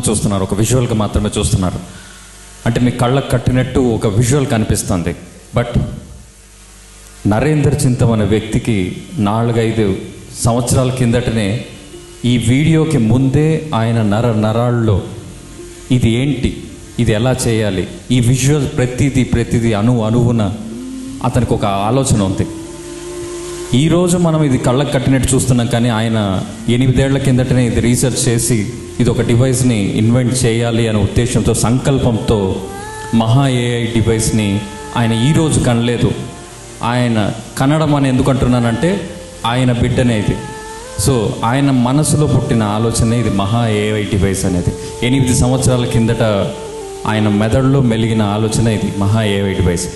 చూస్తున్నారు, ఒక విజువల్గా మాత్రమే చూస్తున్నారు. అంటే మీ కళ్ళకు కట్టినట్టు ఒక విజువల్ కనిపిస్తుంది. బట్ నరేందర్ చింతం అనే వ్యక్తికి 4-5 సంవత్సరాల కిందటనే ఈ వీడియోకి ముందే ఆయన నరాల్లో ఇది ఏంటి, ఇది ఎలా చేయాలి, ఈ విజువల్ ప్రతిదీ అణువున అతనికి ఒక ఆలోచన ఉంది. ఈరోజు మనం ఇది కళ్ళకు కట్టినట్టు చూస్తున్నాం, కానీ ఆయన 8 ఏళ్ల కిందటనే ఇది రీసెర్చ్ చేసి ఇది ఒక డివైస్ని ఇన్వెంట్ చేయాలి అనే ఉద్దేశంతో, సంకల్పంతో మహా ఏఐ డివైస్ని ఆయన ఈరోజు కనలేదు. ఆయన కనడం అని ఎందుకు అంటున్నానంటే ఆయన బిడ్డనే ఇది. సో ఆయన మనసులో పుట్టిన ఆలోచన ఇది మహా ఏఐ డివైస్ అనేది. 8 సంవత్సరాల కిందట ఆయన మెదడులో మెలిగిన ఆలోచన ఇది మహా ఏఐ డివైస్.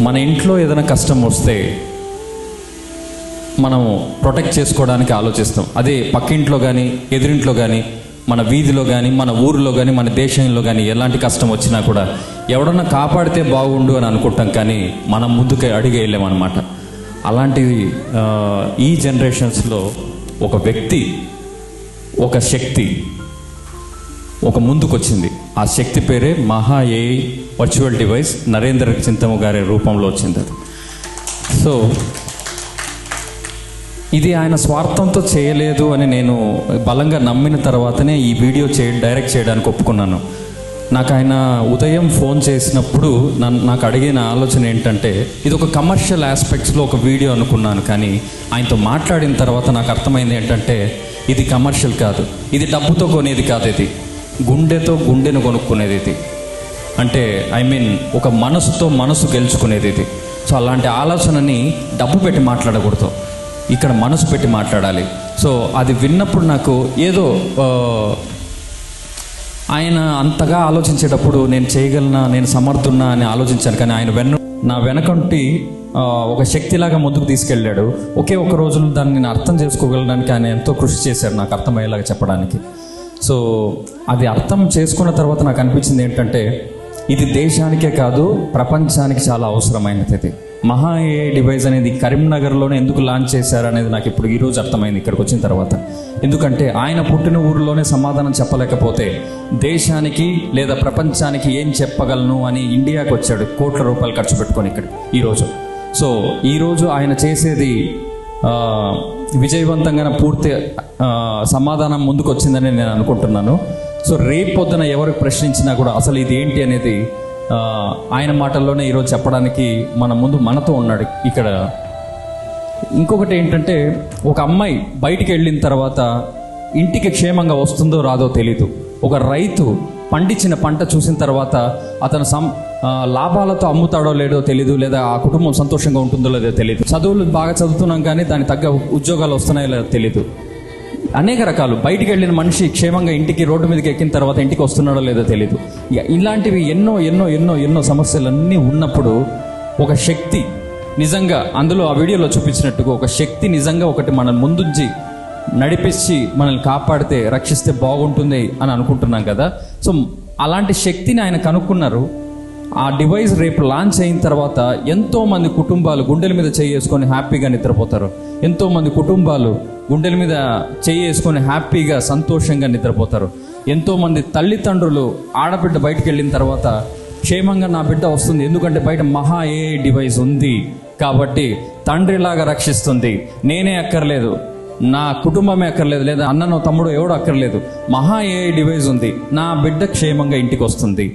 మన ఇంట్లో ఏదైనా కష్టం వస్తే మనం ప్రొటెక్ట్ చేసుకోవడానికి ఆలోచిస్తాం. అదే పక్కింట్లో కానీ, ఎదురింట్లో కానీ, మన వీధిలో కానీ, మన ఊరిలో కానీ, మన దేశంలో కానీ ఎలాంటి కష్టం వచ్చినా కూడా ఎవడన్నా కాపాడితే బాగుండు అని అనుకుంటాం, కానీ మనం ముందుకు అడిగేయలేమన్నమాట. అలాంటిది ఈ జనరేషన్స్లో ఒక వ్యక్తి, ఒక శక్తి ఒక ముందుకు వచ్చింది. ఆ శక్తి పేరే మహా ఏఐ వర్చువల్ డివైస్. నరేందర్ చింతము గారి రూపంలో వచ్చింది అది. సో ఇది ఆయన స్వార్థంతో చేయలేదు అని నేను బలంగా నమ్మిన తర్వాతనే ఈ వీడియో డైరెక్ట్ చేయడానికి ఒప్పుకున్నాను. నాకు ఆయన ఉదయం ఫోన్ చేసినప్పుడు నాకు అడిగిన ఆలోచన ఏంటంటే, ఇది ఒక కమర్షియల్ ఆస్పెక్ట్స్లో ఒక వీడియో అనుకున్నాను, కానీ ఆయనతో మాట్లాడిన తర్వాత నాకు అర్థమైంది ఏంటంటే, ఇది కమర్షియల్ కాదు, ఇది డబ్బుతో కొనేది కాదు, ఇది గుండెను కొనుక్కునేది ఇది. అంటే ఒక మనసుతో మనసు గెలుచుకునేది ఇది. సో అలాంటి ఆలోచనని డబ్బు పెట్టి మాట్లాడకూడదు, ఇక్కడ మనసు పెట్టి మాట్లాడాలి. సో అది విన్నప్పుడు నాకు ఏదో ఆయన అంతగా ఆలోచించేటప్పుడు నేను చేయగలనా, నేను సమర్థున్నా అని ఆలోచించాను. కానీ ఆయన నా వెనకంటి ఒక శక్తిలాగా ముందుకు తీసుకెళ్ళాడు. ఒకే ఒక రోజులో దాన్ని నేను అర్థం చేసుకోగలడానికి ఆయన ఎంతో కృషి చేశాడు నాకు అర్థమయ్యేలాగా చెప్పడానికి. సో అది అర్థం చేసుకున్న తర్వాత నాకు అనిపించింది ఏంటంటే, ఇది దేశానికే కాదు ప్రపంచానికి చాలా అవసరమైనది. ఇది మహా ఏఐ డివైస్ అనేది కరీంనగర్లోనే ఎందుకు లాంచ్ చేశారు అనేది నాకు ఇప్పుడు ఈరోజు అర్థమైంది ఇక్కడికి వచ్చిన తర్వాత. ఎందుకంటే ఆయన పుట్టిన ఊరిలోనే సమాధానం చెప్పలేకపోతే దేశానికి లేదా ప్రపంచానికి ఏం చెప్పగలను అని ఇండియాకి వచ్చాడు, కోట్ల రూపాయలు ఖర్చు పెట్టుకొని ఇక్కడ ఈరోజు. సో ఈరోజు ఆయన చేసేది విజయవంతంగా పూర్తి సమాధానం ముందుకు వచ్చిందని నేను అనుకుంటున్నాను. సో రేపు పొద్దున ఎవరికి ప్రశ్నించినా కూడా అసలు ఇది ఏంటి అనేది ఆయన మాటల్లోనే ఈరోజు చెప్పడానికి మన ముందు మనతో ఉన్నాడు ఇక్కడ. ఇంకొకటి ఏంటంటే, ఒక అమ్మాయి బయటికి వెళ్ళిన తర్వాత ఇంటికి క్షేమంగా వస్తుందో రాదో తెలీదు. ఒక రైతు పండించిన పంట చూసిన తర్వాత అతను లాభాలతో అమ్ముతాడో లేదో తెలీదు, లేదా ఆ కుటుంబం సంతోషంగా ఉంటుందో లేదో తెలీదు. చదువులు బాగా చదువుతున్నాం కానీ దానికి తగ్గ ఉద్యోగాలు వస్తున్నాయో లేదో తెలీదు. అనేక రకాలు. బయటికి వెళ్ళిన మనిషి క్షేమంగా ఇంటికి రోడ్డు మీదకి ఎక్కిన తర్వాత ఇంటికి వస్తున్నాడో లేదో తెలీదు. ఇలాంటివి ఎన్నో ఎన్నో ఎన్నో ఎన్నో సమస్యలన్నీ ఉన్నప్పుడు ఒక శక్తి నిజంగా, అందులో ఆ వీడియోలో చూపించినట్టుగా ఒక శక్తి నిజంగా ఒకటి మన ముందుంచి నడిపించి మనల్ని కాపాడితే, రక్షిస్తే బాగుంటుంది అని అనుకుంటున్నాం కదా. సో అలాంటి శక్తిని ఆయన కనుక్కున్నారు. ఆ డివైస్ రేపు లాంచ్ అయిన తర్వాత ఎంతోమంది కుటుంబాలు గుండెల మీద చేసుకొని హ్యాపీగా నిద్రపోతారు. ఎంతోమంది కుటుంబాలు గుండెల మీద చేసుకొని హ్యాపీగా సంతోషంగా నిద్రపోతారు. ఎంతోమంది తల్లిదండ్రులు ఆడబిడ్డ బయటకు వెళ్ళిన తర్వాత క్షేమంగా నా బిడ్డ వస్తుంది, ఎందుకంటే బయట మహా ఏఐ డివైస్ ఉంది కాబట్టి తండ్రిలాగా రక్షిస్తుంది, నేనే అక్కర్లేదు, నా కుటుంబమే అక్కర్లేదు, లేదా అన్ననో తమ్ముడు ఎవడో అక్కర్లేదు, మహా ఏఐ డివైస్ ఉంది, నా బిడ్డ క్షేమంగా ఇంటికి వస్తుంది.